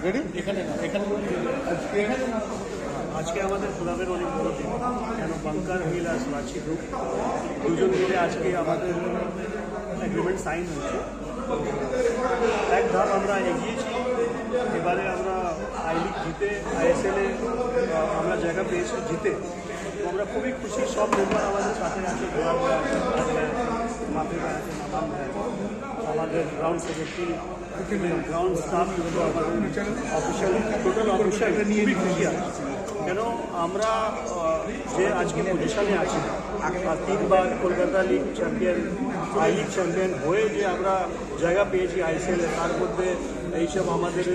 Ready? আজকে আমাদের ক্লাবের অনেক বড় দিন, কেন বাংকার হিল আর রাঁচি গ্রুপ দুজন মিলে আজকে আমাদের এগ্রিমেন্ট সাইন হয়েছে। এক ধাপ আমরা এগিয়েছি, এবারে আমরা আই লিগ জিতে আইএসএলে আমরা জায়গা পেয়েছি জিতে। তো আমরা খুবই খুশি, সব মেম্বার আমাদের সাথে আছে, গোলাপ ভাই আছে, মাফি ভাই আছে, নামান ভাই আছে, আমাদের গ্রাউন্ড সেক্রেটারি, গ্রাউন্ড স্টাফ, আমাদের অফিসিয়াল টোটাল অফিসিয়াল খুবই খুশি আছে। কেন আমরা যে আজকে পজিশনে আছি, 3বার Kolkata league champion, I league champion হয়ে যে আমরা জায়গা পেয়েছি আইএসএল, তার মধ্যে এইসব আমাদের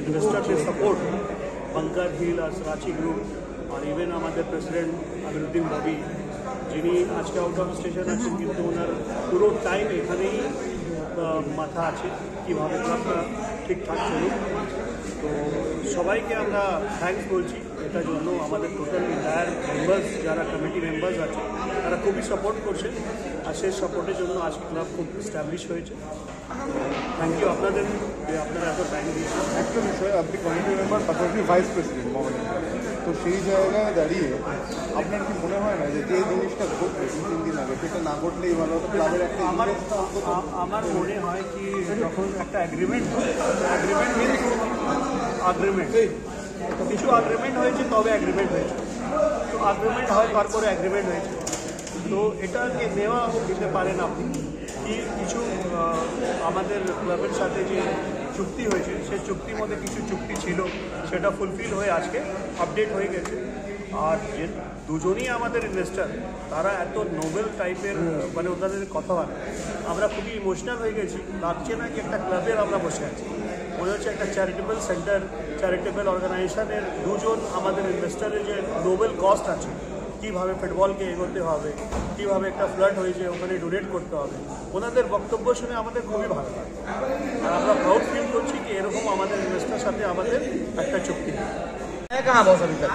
ইনভেস্টারদের সাপোর্ট, বাংকার হিল আর রাঁচি গ্রুপ, আর ইভেন আমাদের প্রেসিডেন্ট আমিরুদ্দিন ববি, যিনি আজকে আউট অফ স্টেশন আছেন, কিন্তু ওনার পুরো টাইম এখানেই মাথা আছে কীভাবে ক্লাবটা ঠিকঠাক চলুক। তো সবাইকে আমরা থ্যাঙ্কস বলছি এটার জন্য। আমাদের টোটাল এন্টায়ার মেম্বার্স, যারা কমিটি মেম্বার্স আছে, তারা খুবই সাপোর্ট করছে, আর সেই সাপোর্টের জন্য আজকে ক্লাব খুব এস্টাবলিশ হয়েছে। থ্যাংক ইউ আপনাদের, যে আপনারা এত টাইম দিয়েছেন। একটা বিষয়, আপনি কমিটি মেম্বার, পাশাপাশি ভাইস প্রেসিডেন্ট মোহামেডান, তো সেই জায়গায় দাঁড়িয়ে আপনার কি মনে হয় না যে যে জিনিসটা ঘটবে 2-3 দিন আগে, সেটা না ঘটলেই ভালো হতো? ক্লাবের একটা আমার মনে হয় কি, যখন একটা অ্যাগ্রিমেন্ট কিছু অ্যাগ্রিমেন্ট হয়েছে, তবে অ্যাগ্রিমেন্ট হয়েছে, তো অ্যাগ্রিমেন্ট হয়, তারপরে অ্যাগ্রিমেন্ট হয়েছে। তো এটাকে নেওয়া দিতে পারেন আপনি কি কিছু আমাদের ক্লাবের সাথে যে চুক্তি হয়েছে, সেই চুক্তির মধ্যে কিছু চুক্তি ছিল, সেটা ফুলফিল হয়ে আজকে আপডেট হয়ে গেছে। আর যে দুজনই আমাদের ইনভেস্টার, তারা এত নোবেল টাইপের, মানে ওদের কথাবার্তা আমরা খুবই ইমোশনাল হয়ে গেছি। লাগছে না কি একটা ক্লাবের আমরা বসে আছি, মনে হচ্ছে একটা চ্যারিটেবল সেন্টার, চ্যারিটেবল অর্গানাইজেশনের দুজন আমাদের ইনভেস্টারের যে নোবেল কস্ট আছে, কীভাবে ফুটবলকে এগোতে হবে, কীভাবে একটা ফ্লাড হয়েছে ওখানে ডোনেট করতে হবে, ওনাদের বক্তব্য শুনে আমাদের খুবই ভালো লাগে। আর আমরা প্রাউড ফিল করছি কি এরকম আমাদের ইনভেস্টার সাথে আমাদের একটা চুক্তি। कहाँ बहुत अभी तक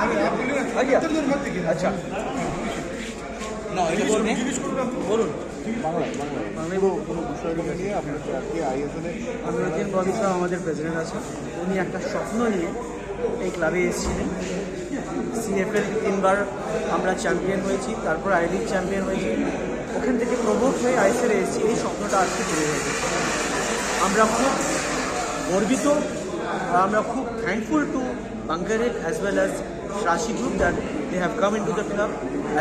अच्छा বলুন। আমিরুদ্দিন ববি সাহেব আমাদের প্রেসিডেন্ট আছে, উনি একটা স্বপ্ন নিয়ে এই ক্লাবে এসেছিলেন। সিএফএল 3বার আমরা চ্যাম্পিয়ন হয়েছি, তারপর আই লিগ চ্যাম্পিয়ন হয়েছি, ওখান থেকে প্রমোট হয়ে আইএসএল এসেছি। এই স্বপ্নটা আজকে পুরো হয়েছে। আমরা খুব গর্বিত, আমরা খুব thankful to Bankar Hill as well as Rashi Group that they have come into the club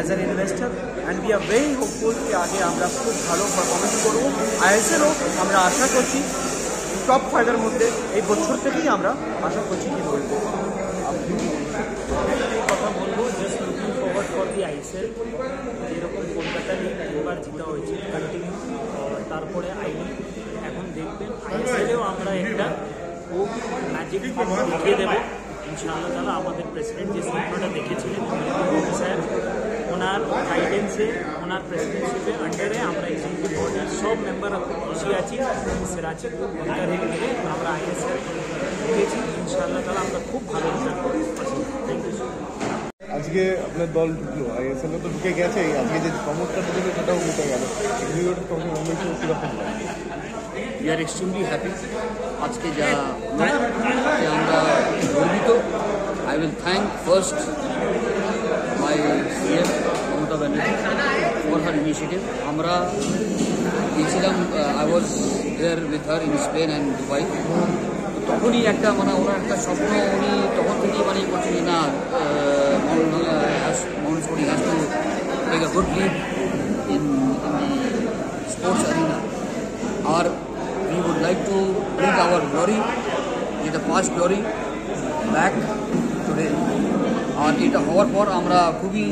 as an investor, and we are very hopeful कि आगे আমরা খুব ভালো পারফরমেন্স করব। আইএসএলও আমরা আশা করছি টপ 5-এর মধ্যে এই বছর থেকেই আমরা আশা করছি কি বলবো। এই কথা বলবো, just looking forward for the ISL. যেরকম কলকাতা লিগ একবার জিতা হয়েছে কন্টিনিউ, তারপরে আই লিগ, এখন দেখবেন আইএসএলেও আমরা একটা খুব ম্যাজিক দেখিয়ে দেবো ইনশাআল্লাহ তাআলা। আমাদের প্রেসিডেন্ট যে স্বপ্নটা দেখেছিলেন ববি সাহেব, ওনার গাইডেন্সে, ওনার প্রেসিডেন্টশিপে আন্ডারে আমরা এক্সিকিউটিভ বোর্ডের সব মেম্বাররা খুব খুশি আছি। রাঁচি গ্রুপ বাংকার হিল থেকে আমরা আইএসএল জিতেছি ইনশাআল্লাহ তাআলা, আমরা খুব ভালো রেজাল্ট করতে পারছি। Thank you. আজকে আপনার দল ঢুকলো, আইএসএল তো ঢুকে গেছে, আজকে যে চমকটা ঢুকেছে সেটাও উঠে গেল, কীরকম লাগে? We are extremely happy. আজকে যা আমরা গর্বিত। I will thank first my CM Mamata Banerjee for her initiative. আমরা গিয়েছিলাম, I was there with her in Spain and Dubai. তখনই একটা মানে ওনার একটা স্বপ্ন, উনি তখন থেকেই মানে করছেন না Mount Sporting has to take a good lead in the sports arena. Our we would like to bring our glory, the past glory back today. আর এটা হওয়ার পর আমরা খুবই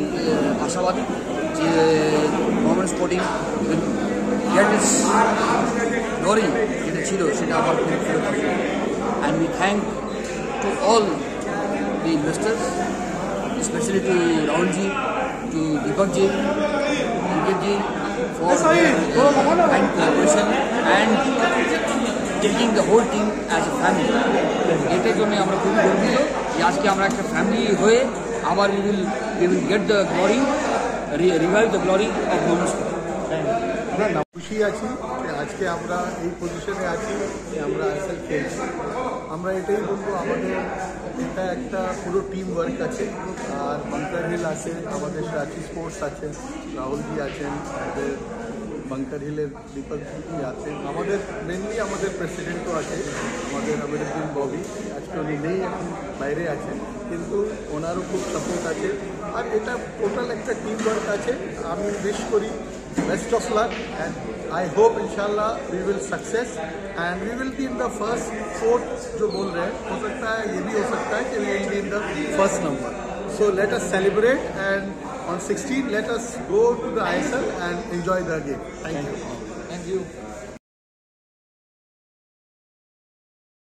আশাবাদী যে Mohammedan sporting gate it's glory যেটা ছিল সেটা আবার ফিরে পাবে। And we thank to all the investors, especially to Rahulji, to Deepakji, Ankitji for their kind cooperation and taking the whole team as a family. এটার জন্য আমরা খুবই গর্বিত যে আজকে আমরা একটা ফ্যামিলি হয়ে আবার we will get the glory, revive the glory of Mohamed Sport. খুশি আছি যে আজকে আমরা এই পজিশনে আছি যে আমরা আইএসএল খেলছি। আমরা এটাই বলবো, আমাদের এটা একটা পুরো টিম ওয়ার্ক আছে। আর বাঙ্কার হিল আছে, আমাদের রাঁচি স্পোর্টস আছে, রাহুলজি আছেন, আমাদের বাঙ্কার হিলের দীপকজি আছেন, আমাদের মেনলি আমাদের প্রেসিডেন্টও আছে, আমাদের আমিরুদ্দিন ববি। আজকে উনি নেই, এখন বাইরে আছেন, কিন্তু ওনারও খুব সাপোর্ট আছে। আর এটা টোটাল একটা টিম ওয়ার্ক আছে। আমি উইশ করি best of luck and I hope इंशाल्लाह we will success and we will be in the first 4th जो बोल रहे हैं, हो सकता है ये भी हो सकता है कि we will be in the first number. So let us celebrate and on 16 let us go to the ISL and enjoy the game. Thank you.